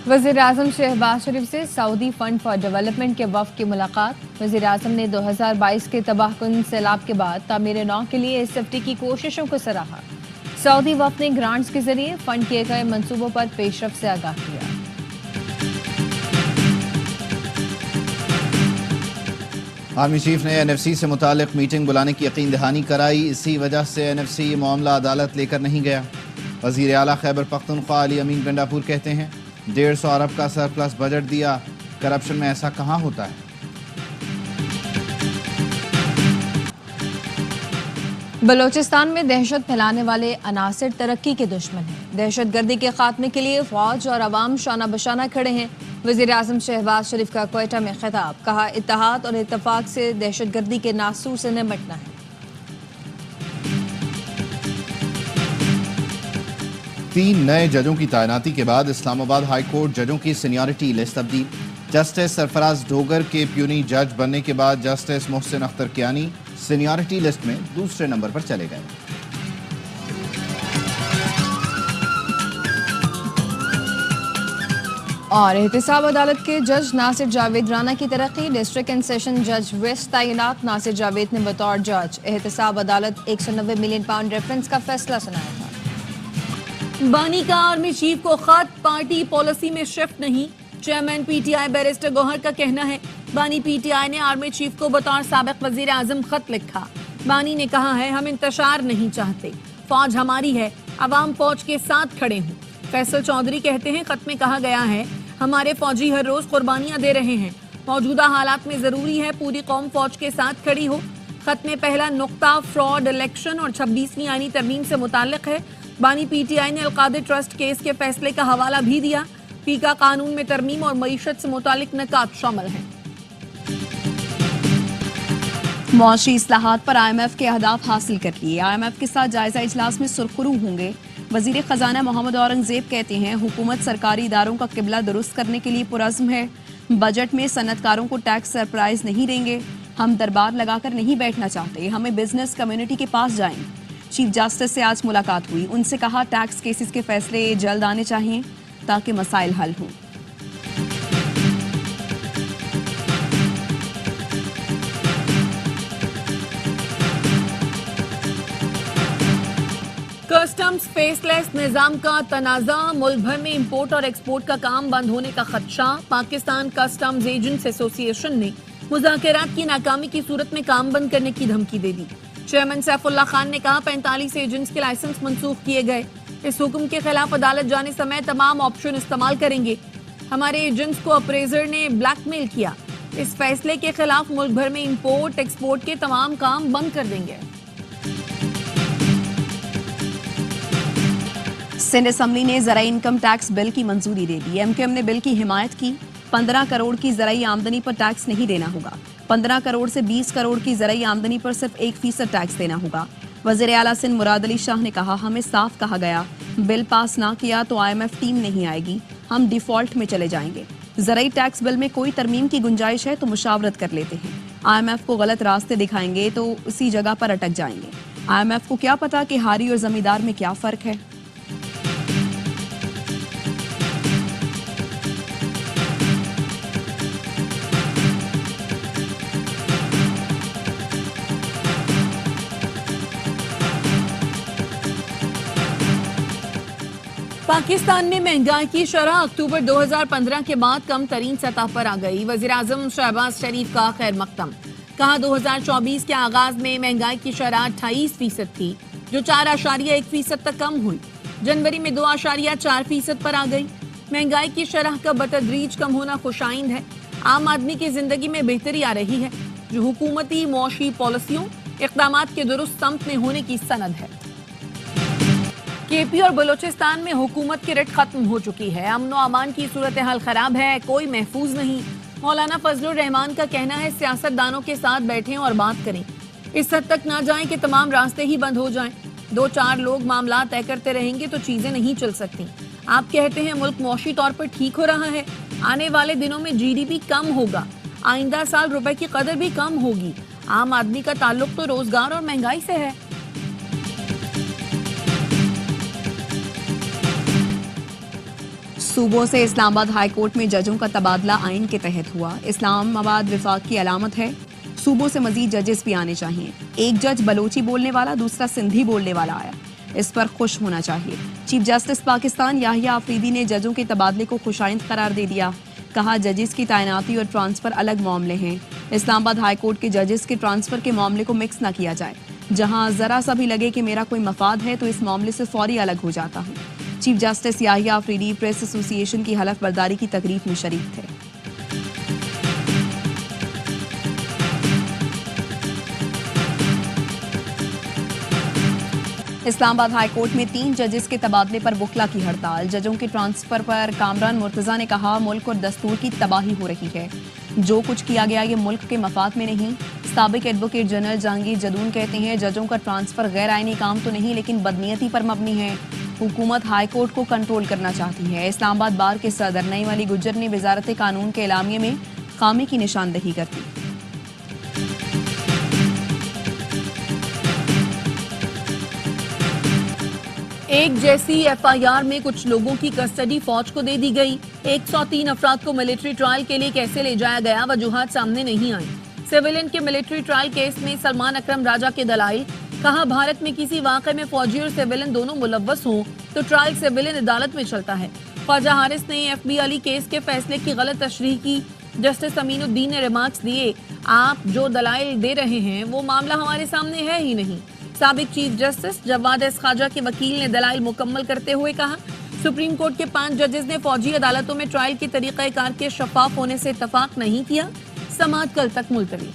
वज़ीर-ए-आज़म शहबाज शरीफ से Saudi fund for development के वफ़द की मुलाकात। वज़ीर-ए-आज़म ने 2022 के तबाहकुन सैलाब के बाद तामीर नौ के लिए SFT की कोशिशों को सराहा। सऊदी वफ़द ने ग्रांट्स के जरिए फंड किए गए मंसूबों पर पेशरफ्त से आगाह किया। आर्मी चीफ ने NFC से मुतालिक मीटिंग बुलाने की यकीन दहानी कराई। इसी वजह से NFC मामला अदालत लेकर नहीं गया। वज़ीर आला खैबर पख्तूनख्वा अली अमीन गंडापुर कहते हैं 150 अरब का सरप्लस बजट दिया, करप्शन में ऐसा कहाँ होता है। बलोचिस्तान में दहशत फैलाने वाले अनासिर तरक्की के दुश्मन हैं। दहशत गर्दी के खात्मे के लिए फौज और अवाम शाना बशाना खड़े हैं। वज़ीर-ए-आज़म शहबाज शरीफ का क्वेटा में खिताब, कहा इत्तेहाद और इत्तफाक से दहशत गर्दी के नासूर से निपटना है। 3 नए जजों की तैनाती के बाद इस्लामाबाद हाई कोर्ट जजों की सीनियरिटी लिस्ट तब्दील। जस्टिस सरफराज डोगर के प्यूनी जज बनने के बाद justice Mohsin Akhtar Kiyani seniority list में दूसरे नंबर पर चले गए। और एहतसाब अदालत के जज नासिर जावेद राना की तरक्की। डिस्ट्रिक्ट एंड सेशन जज वेस्ट तैनात नासिर जावेद ने बतौर जज एहतसाब अदालत 190 मिलियन पाउंड रेफरेंस का फैसला सुनाया था। बानी का आर्मी चीफ को खत, पार्टी पॉलिसी में शिफ्ट नहीं। चेयरमैन PTI बैरिस्टर गौहर का कहना है बानी PTI ने आर्मी चीफ को बतौर साबिक वजीर आजम खत लिखा। बानी ने कहा है हम इंतशार नहीं चाहते, फौज हमारी है, अवाम फौज के साथ खड़े हों। फैसल चौधरी कहते हैं खत में कहा गया है हमारे फौजी हर रोज कुर्बानियां दे रहे हैं, मौजूदा हालात में जरूरी है पूरी कौम फौज के साथ खड़ी हो। खत में पहला नुक्ता फ्रॉड इलेक्शन और 26वीं आईनी तरमीम से मुताल्लिक है। बानी PTI ने अलकादिर ट्रस्ट केस के फैसले का हवाला भी दिया। पीका कानून में तरमीम और मईशत से मुतालिक नकात शामिल हैं। मुआशी इस्लाहात पर IMF के अहदाफ हासिल कर लिए। IMF के साथ जायजा इजलास में सुरखरू होंगे। वजीर खजाना मोहम्मद औरंगजेब कहते हैं हुकूमत सरकारी इदारों का किबला दुरुस्त करने के लिए पुरज़्म है। बजट में सनतकारों को टैक्स सरप्राइज नहीं देंगे। हम दरबार लगाकर नहीं बैठना चाहते, हमें बिजनेस कम्युनिटी के पास जाएं। चीफ जस्टिस से आज मुलाकात हुई, उनसे कहा टैक्स केसेस के फैसले जल्द आने चाहिए ताकि मसाइल हल हों। कस्टम्स फेसलेस निजाम का तनाज़ा, मुल्क भर में इंपोर्ट और एक्सपोर्ट का काम बंद होने का खदशा। पाकिस्तान कस्टम्स एजेंट्स एसोसिएशन ने मुज़ाकरात की नाकामी की सूरत में काम बंद करने की धमकी दे दी। चेयरमैन सैफुल्लाह खान ने कहा 45 एजेंट्स के लाइसेंस मंसूख किए गए। इस हुक्म के खिलाफ अदालत जाने समय तमाम ऑप्शन इस्तेमाल करेंगे। हमारे एजेंट्स को अप्रेजर ने ब्लैकमेल किया। इस फैसले के खिलाफ मुल्क भर में इंपोर्ट एक्सपोर्ट के तमाम काम बंद कर देंगे। सिंध असम्बली ने ज़राई इनकम टैक्स बिल की मंजूरी दे दी। MKM ने बिल की हिमायत की। 15 करोड़ की ज़राई आमदनी पर टैक्स नहीं देना होगा। 15 करोड़ से 20 करोड़ की ज़राई आमदनी पर सिर्फ 1% टैक्स देना होगा। वज़ीर आला सिंध मुराद अली शाह ने कहा हमें साफ कहा गया बिल पास ना किया तो IMF टीम नहीं आएगी, हम डिफॉल्ट में चले जाएंगे। ज़राई टैक्स बिल में कोई तरमीम की गुंजाइश है तो मुशावरत कर लेते हैं। IMF को गलत रास्ते दिखाएंगे तो उसी जगह पर अटक जाएंगे। IMF को क्या पता कि हारी और जमींदार में क्या फ़र्क है। पाकिस्तान में महंगाई की शरह अक्टूबर 2015 के बाद कम तरीन सतह पर आ गई। वज़ीर आज़म शहबाज शरीफ का खैर मकदम, कहा 2024 के आगाज में महंगाई की शरह 28% थी जो 4.1% तक कम हुई। जनवरी में 2.4% पर आ गई। महंगाई की शरह का बतदरीज कम होना खुशाइंद है। आम आदमी की जिंदगी में बेहतरी आ रही है जो हुकूमती मौशी पॉलिसियों इक़दामात के दुरुस्त सम्त में होने की सनद है। KP और बलोचिस्तान में हुकूमत की रिट खत्म हो चुकी है। अमन व अमान की सूरत हाल खराब है, कोई महफूज नहीं। मौलाना फजलुर रहमान का कहना है सियासतदानों के साथ बैठें और बात करें। इस हद तक ना जाएं कि तमाम रास्ते ही बंद हो जाएं। 2-4 लोग मामला तय करते रहेंगे तो चीजें नहीं चल सकती। आप कहते हैं मुल्क मौशी तौर पर ठीक हो रहा है, आने वाले दिनों में GDP कम होगा, आइंदा साल रुपए की कदर भी कम होगी। आम आदमी का ताल्लुक तो रोजगार और महंगाई से है। सूबों से इस्लामाबाद हाई कोर्ट में जजों का तबादला आइन के तहत हुआ। इस्लामाबाद विफाक की अलामत है। सूबों से मजीद जजेस भी आने चाहिए। एक जज बलोची बोलने वाला, दूसरा सिंधी बोलने वाला आया। इस पर खुश होना चाहिए। चीफ जस्टिस पाकिस्तान याहिया आफरीदी ने जजों के तबादले को खुशाइंद करार दे दिया। कहा जजेस की तैनाती और ट्रांसफर अलग मामले हैं। इस्लामाबाद हाई कोर्ट के जजेस के ट्रांसफर के मामले को मिक्स न किया जाए। जहां जरा सा भी लगे कि मेरा कोई मफाद है तो इस मामले से फौरी अलग हो जाता हूं। Chief justice Yahya Afridi press association की हलफ बर्दारी की तकरीब में शरीक थे। इस्लामाबाद हाई कोर्ट में 3 जजेस के तबादले पर वकला की हड़ताल। जजों के ट्रांसफर पर कामरान मुर्तजा ने कहा मुल्क और दस्तूर की तबाही हो रही है। जो कुछ किया गया ये मुल्क के मफाद में नहीं। साबिक एडवोकेट जनरल जहांगीर जदून कहते हैं जजों का ट्रांसफर गैर आईनी काम तो नहीं लेकिन बदनीयती पर मबनी है। हुकूमत हाई कोर्ट को कंट्रोल करना चाहती है। इस्लामाबाद बार के सदर नईम अली गुज्जर ने वजारत कानून के एलामिये में खामी की निशानदही कर दी। एक जैसी एफआईआर में कुछ लोगों की कस्टडी फौज को दे दी गई। 103 अफराद को मिलिट्री ट्रायल के लिए कैसे ले जाया गया, वजूहात सामने नहीं आई। सिविलियन के मिलिट्री ट्रायल केस में सलमान अकरम राजा के दलाइल। कहा भारत में किसी वाक़े में फौजी और सिविलियन दोनों मुलव्वस हों तो ट्रायल सिविलियन अदालत में चलता है। ख्वाजा हारिस ने एफबी अली केस के फैसले की गलत तशरीह की। जस्टिस अमीनुद्दीन ने रिमार्क्स दिए, आप जो दलाइल दे रहे हैं वो मामला हमारे सामने है ही नहीं। साबिक चीफ जस्टिस जवाद एस खाजा के वकील ने दलाइल मुकम्मल करते हुए कहा सुप्रीम कोर्ट के 5 जजेस ने फौजी अदालतों में ट्रायल के तरीक़ाकार के शफाफ होने से इत्तफाक नहीं किया। समाअत कल तक मुलतवी।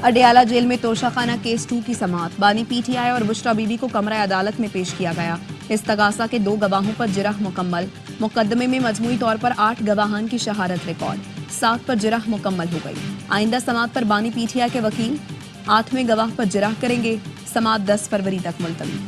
अडियाला जेल में तोशाखाना केस 2 की समाअत। बानी पीटीआई और बुशरा बीबी को कमरा अदालत में पेश किया गया। इस्तगासा के 2 गवाहों पर जिरह मुकम्मल। मुकदमे में मजमूई तौर पर 8 गवाहान की शहादत रिकॉर्ड। 7 पर जिरह मुकम्मल हो गई। आइंदा समाअत पर बानी पीटीआई के वकील 8वें गवाह पर जिरह करेंगे। समाअत 10 फरवरी तक मुलतवी।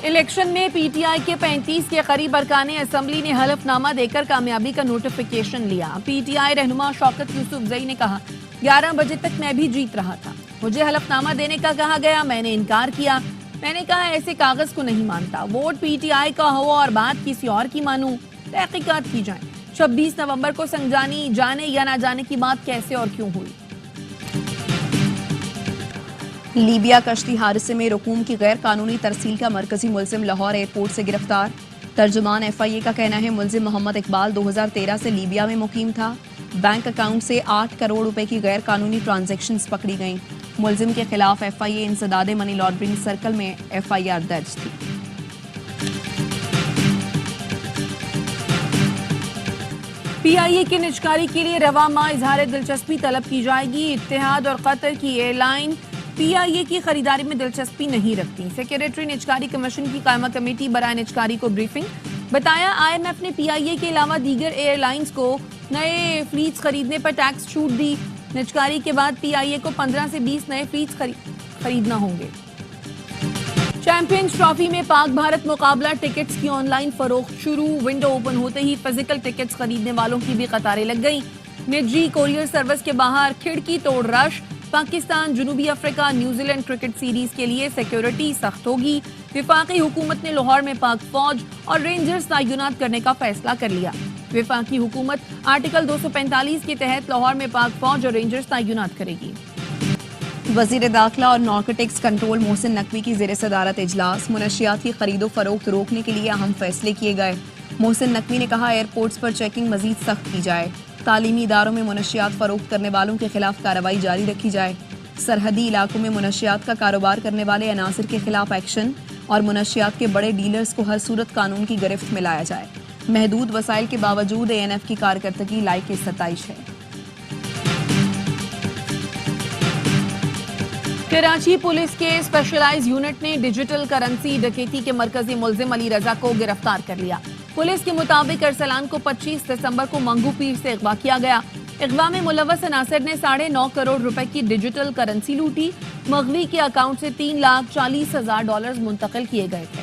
इलेक्शन में पीटीआई के 35 के करीब अरकाने असम्बली ने हलफनामा देकर कामयाबी का नोटिफिकेशन लिया। पीटीआई रहनुमा शौकत यूसुफजई ने कहा 11 बजे तक मैं भी जीत रहा था, मुझे हलफनामा देने का कहा गया, मैंने इनकार किया। मैंने कहा ऐसे कागज को नहीं मानता, वोट पीटीआई का हो और बात किसी और की मानूं, तहकीकात की जाए। 26 नवंबर को संजानी जाने या ना जाने की बात कैसे और क्यों हुई। लीबिया कश्ती हादसे में रकूम की गैर कानूनी तरसील का मरकजी मुलजिम लाहौर एयरपोर्ट से गिरफ्तार। तर्जुमान एफआईए का कहना है मुलजिम मोहम्मद इकबाल 2013 से लीबिया में मुकीम था। बैंक अकाउंट से 8 करोड़ रुपए की गैर कानूनी ट्रांजैक्शंस पकड़ी गईं। मुलजिम के खिलाफ एफआईए इंसदादे मनी लॉन्ड्रिंग सर्कल में एफआईआर दर्ज थी। पीआईए की निजकारी के लिए रवा माह इजहार दिलचस्पी तलब की जाएगी। इत्तेहाद और कतर की एयरलाइन पीआईए की खरीदारी में दिलचस्पी नहीं रखती। सेक्रेटरी निजकारी कमीशन की कायमा कमेटी बराए निजकारी को ब्रीफिंग। बताया आईएमएफ ने पीआईए के अलावा दीगर एयरलाइंस को नए फ्लीट्स खरीदने पर टैक्स छूट दी। निजकारी के बाद पीआईए को 15 से 20 नए फ्लीट्स खरीदना होंगे। चैंपियंस ट्रॉफी में पाक भारत मुकाबला टिकट्स की ऑनलाइन फरोख्त शुरू। विंडो ओपन होते ही फिजिकल टिकट्स खरीदने वालों की भी कतारें लग गई। निजी कोरियर सर्विस के बाहर खिड़की तोड़ रश। पाकिस्तान, जनूबी अफ्रीका, न्यूजीलैंड क्रिकेट सीरीज के लिए सिक्योरिटी सख्त होगी। विफाकी हुकूमत ने लाहौर में पाक फौज और रेंजर्स तैनात करने का फैसला कर लिया। विफाकी हुकूमत आर्टिकल 245 के तहत लाहौर में पाक फौज और रेंजर्स तैनात करेगी। वजीर दाखिला और नारकोटिक्स कंट्रोल मोहसिन नकवी की ज़ेर सदारत इजलास। मुनशियात की खरीदो फरोख्त रोकने के लिए अहम फैसले किए गए। मोहसिन नकवी ने कहा एयरपोर्ट्स पर चेकिंग मजीद सख्त की जाए। तालीमी इदारों में मुनशियात फरोख्त करने वालों के खिलाफ कार्रवाई जारी रखी जाए। सरहदी इलाकों में मुनशियात का कारोबार करने वाले अनासिर के खिलाफ एक्शन और मुनशियात के बड़े डीलर्स को हर सूरत कानून की गिरफ्त में लाया जाए। महदूद वसाइल के बावजूद एएनएफ की कारकर्दगी लायक सताइश है। कराची पुलिस के स्पेशलाइज्ड यूनिट ने डिजिटल करेंसी डकैती के मरकजी मुलजिम अली रजा को गिरफ्तार कर लिया। पुलिस के मुताबिक अरसलान को 25 दिसंबर को मंगू पीर से अगवा किया गया। اغوا میں ملوث عناصر نے 9.5 کروڑ روپے کی ڈیجیٹل کرنسی لوٹی. مغوی کے اکاؤنٹ سے $3,40,000 منتقل کیے گئے تھے.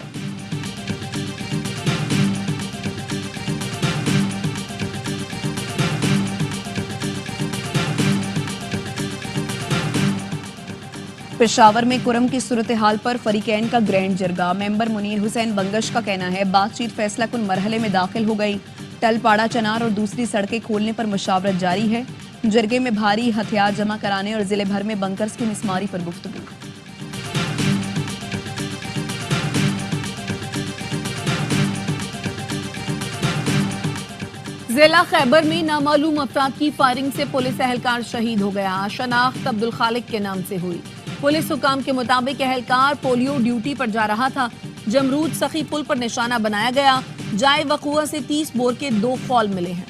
پشاور میں کرم کی صورتحال پر فریقین کا گرینڈ جرگہ. ممبر منیر حسین بنگش کا کہنا ہے بات چیت فیصلہ کن مرحلے میں داخل ہو گئی. ٹل پاڑا چنار اور دوسری سڑکیں کھولنے پر مشاورت جاری ہے. جرگے میں بھاری ہتھیار جمع کرانے اور ضلع بھر میں بنکرز کی مسماری پر گفتگو. ضلع خیبر میں نامعلوم افراد کی فائرنگ سے پولیس اہلکار شہید ہو گیا. شناخت عبدالخالق کے نام سے ہوئی. پولیس حکام کے مطابق اہلکار پولیو ڈیوٹی پر جا رہا تھا. جمرود سخی پل پر نشانہ بنایا گیا. جائے وقوع سے 30 بور کے 2 خول ملے ہیں.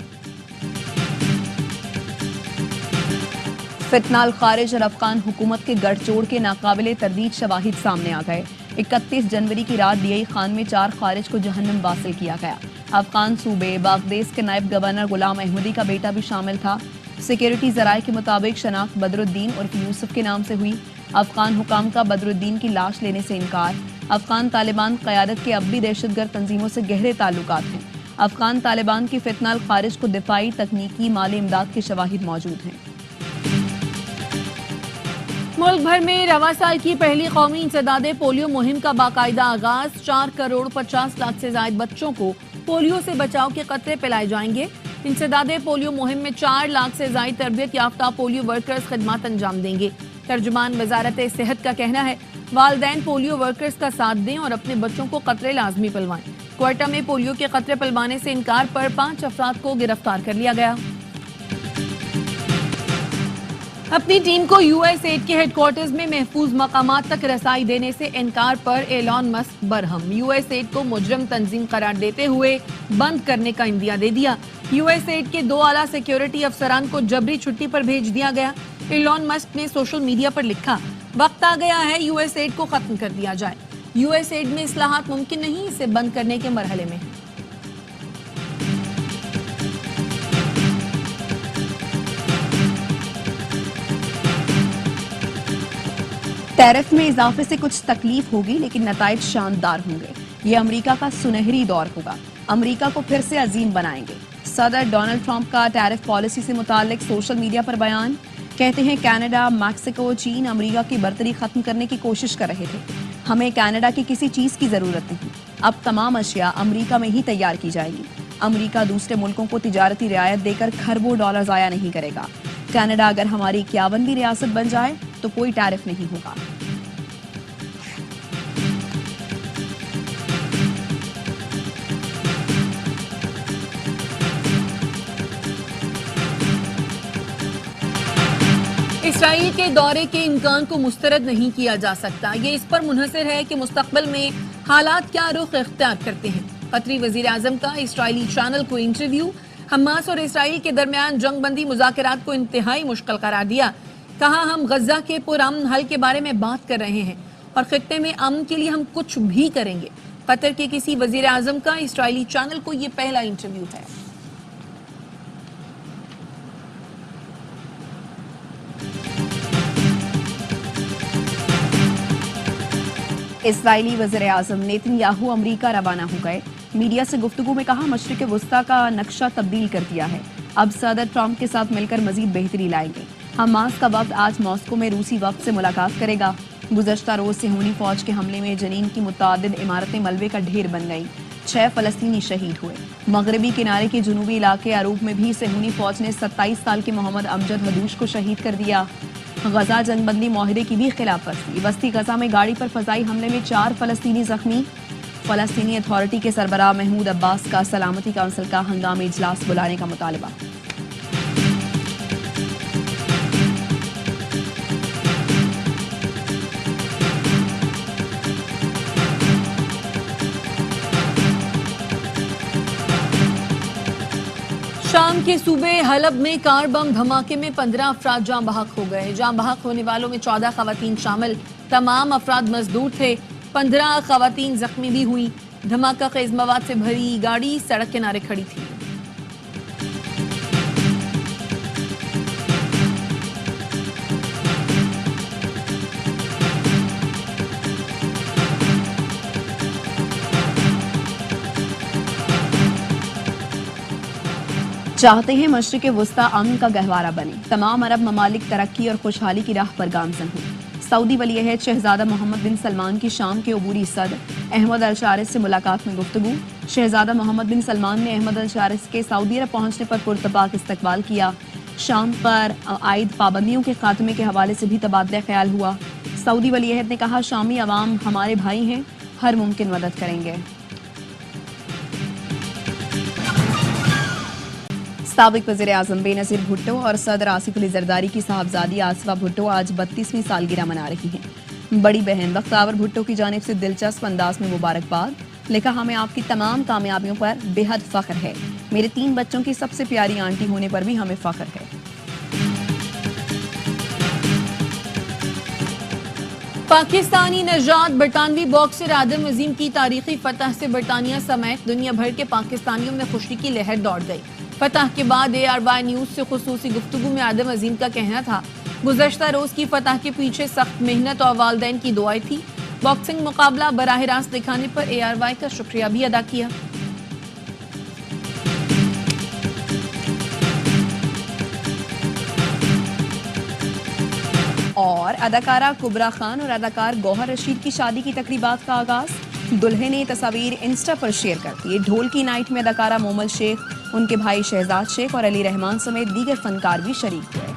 فتنال خارج اور افغان حکومت کے گٹھ جوڑ کے ناقابل تردید شواہد سامنے آ گئے. 31 جنوری کی رات ڈی آئی خان میں 4 خارج کو جہنم واصل کیا گیا. افغان صوبے باغدیس کے نائب گورنر غلام احمدی کا بیٹا بھی شامل تھا. سیکیورٹی ذرائع کے مطابق شناخت بدر الدین عرف یوسف کے نام سے ہوئی. افغان حکام کا بدر الدین کی لاش لینے سے انکار. افغان طالبان قیادت کے اب بھی دہشت گرد تنظیموں سے گہرے تعلقات ہیں. افغان طالبان کی فتنال خارج کو دفاعی تکنیکی مالی امداد کے شواہد موجود ہیں. ملک بھر میں رواں سال کی پہلی قومی انسداد پولیو مہم کا باقاعدہ آغاز. 4 کروڑ 50 لاکھ سے زائد بچوں کو پولیو سے بچاؤ کے قطرے پلائے جائیں گے. انسداد پولیو مہم میں 4 لاکھ سے زائد تربیت یافتہ پولیو ورکرز خدمات انجام دیں گے. ترجمان وزارت صحت کا کہنا ہے والدین پولیو ورکرز کا ساتھ دیں اور اپنے بچوں کو قطرے لازمی پلوائیں. کوئٹہ میں پولیو کے قطرے پلوانے سے انکار پر 5 افراد کو گرفتار کر لیا گیا. اپنی ٹیم کو یو ایس ایڈ کے ہیڈ کوارٹرز میں محفوظ مقامات تک رسائی دینے سے انکار پر ایلان مسک برہم. یو ایس ایڈ کو مجرم تنظیم قرار دیتے ہوئے بند کرنے کا اندیا دے دیا. یو ایس ایڈ کے 2 اعلیٰ سیکیورٹی افسران کو جبری چھٹی پر بھیج دیا گیا. ایلان مسک نے سوشل میڈیا پر لکھا وقت آ گیا ہے یو ایس ایڈ کو ختم کر دیا جائے. یو ایس ایڈ میں اصلاحات ممکن نہیں, اسے بند کرنے کے مرحلے میں. ٹیرف میں اضافے سے کچھ تکلیف ہوگی لیکن نتائج شاندار ہوں گے. یہ امریکہ کا سنہری دور ہوگا. امریکہ کو پھر سے عظیم بنائیں گے. صدر ڈونلڈ ٹرمپ کا ٹیرف پالیسی سے متعلق سوشل میڈیا پر بیان. کہتے ہیں کینیڈا, میکسیکو, چین امریکہ کی برتری ختم کرنے کی کوشش کر رہے تھے. ہمیں کینیڈا کی کسی چیز کی ضرورت نہیں. اب تمام اشیاء امریکہ میں ہی تیار کی جائے گی. امریکہ دوسرے ملکوں کو تجارتی رعایت دے کر کھربوں ڈالر ضائع نہیں کرے گا. کینیڈا اگر ہماری 51ویں ریاست بن جائے تو کوئی ٹیرف نہیں ہوگا. اسرائیل کے دورے کے امکان کو مسترد نہیں کیا جا سکتا. یہ اس پر منحصر ہے کہ مستقبل میں حالات کیا رخ اختیار کرتے ہیں. قطری وزیر اعظم کا اسرائیلی چینل کو انٹرویو. حماس اور اسرائیل کے درمیان جنگ بندی مذاکرات کو انتہائی مشکل قرار دیا. کہا ہم غزہ کے پرامن حل کے بارے میں بات کر رہے ہیں اور خطے میں امن کے لیے ہم کچھ بھی کریں گے. قطر کے کسی وزیر اعظم کا اسرائیلی چینل کو یہ پہلا انٹرویو ہے. اسرائیلی وزیر اعظم نیتن یاہو امریکہ روانہ ہو گئے. میڈیا سے گفتگو میں کہا مشرق وسطیٰ کا نقشہ تبدیل کر دیا ہے. اب صدر ٹرمپ کے ساتھ مل کر مزید بہتری لائیں گے. حماس کا وفد آج ماسکو میں روسی وفد سے ملاقات کرے گا. گزشتہ روز صہیونی فوج کے حملے میں جنین کی متعدد عمارتیں ملبے کا ڈھیر بن گئیں. 6 فلسطینی شہید ہوئے. مغربی کنارے کے جنوبی علاقے عروب میں بھی صہیونی فوج نے 27 سال کے محمد امجد ہدوش کو شہید کر دیا. غزہ جنگ بندی معاہدے کی بھی خلاف ورزی. وسطی غزہ میں گاڑی پر فضائی حملے میں 4 فلسطینی زخمی. فلسطینی اتھارٹی کے سربراہ محمود عباس کا سلامتی کونسل کا ہنگامی اجلاس بلانے کا مطالبہ. شام کے صوبے حلب میں کار بم دھماکے میں 15 افراد جاں بحق ہو گئے. جاں بحق ہونے والوں میں 14 خواتین شامل. تمام افراد مزدور تھے. 15 خواتین زخمی بھی ہوئی. دھماکہ خیز مواد سے بھری گاڑی سڑک کنارے کھڑی تھی. चाहते हैं मशरिक़ वुस्ता अमन का गहवारा बने, तमाम अरब ममालिक तरक्की और खुशहाली की राह पर गामजन हों। सऊदी वलीअहद शहजादा मोहम्मद बिन सलमान की शाम के अबूरी सदर अहमद अल शारिस से मुलाकात में गुफ्तगू। शहजादा मोहम्मद बिन सलमान ने अहमद अल शारिस के सऊदी अरब पहुंचने पर पुरतपाक इस्तकबाल किया। शाम पर आयद पाबंदियों के खात्मे के हवाले से भी तबादला ख्याल हुआ। सऊदी वलीअहद ने कहा, शामी अवाम हमारे भाई हैं, हर मुमकिन मदद करेंगे। साबिक वज़ीर आज़म बेनज़ीर भुट्टो और सदर आसिफ अली ज़रदारी की साहबजादी आसिफा भुट्टो आज 32वीं सालगिरह मना रही हैं। बड़ी बहन बख्तावर भुट्टो की जानिब से दिलचस्प अंदाज में मुबारकबाद। लिखा, हमें आपकी तमाम कामयाबियों पर बेहद फ़ख्र है। मेरे 3 बच्चों की सबसे प्यारी आंटी होने पर भी हमें फ़ख्र है। पाकिस्तानी नजात बरतानवी बॉक्सर आदम अजीम की तारीखी फतह से बरतानिया समेत दुनिया भर के पाकिस्तानियों में खुशी की लहर दौड़ गई। फतह के बाद ARY न्यूज से खुसूसी गुफ्तगू में आदम अजीम का कहना था, गुज़श्ता रोज की फतह के पीछे सख्त मेहनत और वालिदैन की दुआएं थी। बॉक्सिंग मुकाबला बराह रास्त दिखाने पर ARY का शुक्रिया भी अदा किया। और अदाकारा कुबरा खान और अदाकार गौहर रशीद की शादी की तकरीबात का आगाज। दुल्हे ने तस्वीर इंस्टा पर शेयर कर दी। ढोल की नाइट में अदाकारा मोमल शेख, उनके भाई शहजाद शेख और अली रहमान समेत दीगर फनकार भी शरीक हुए।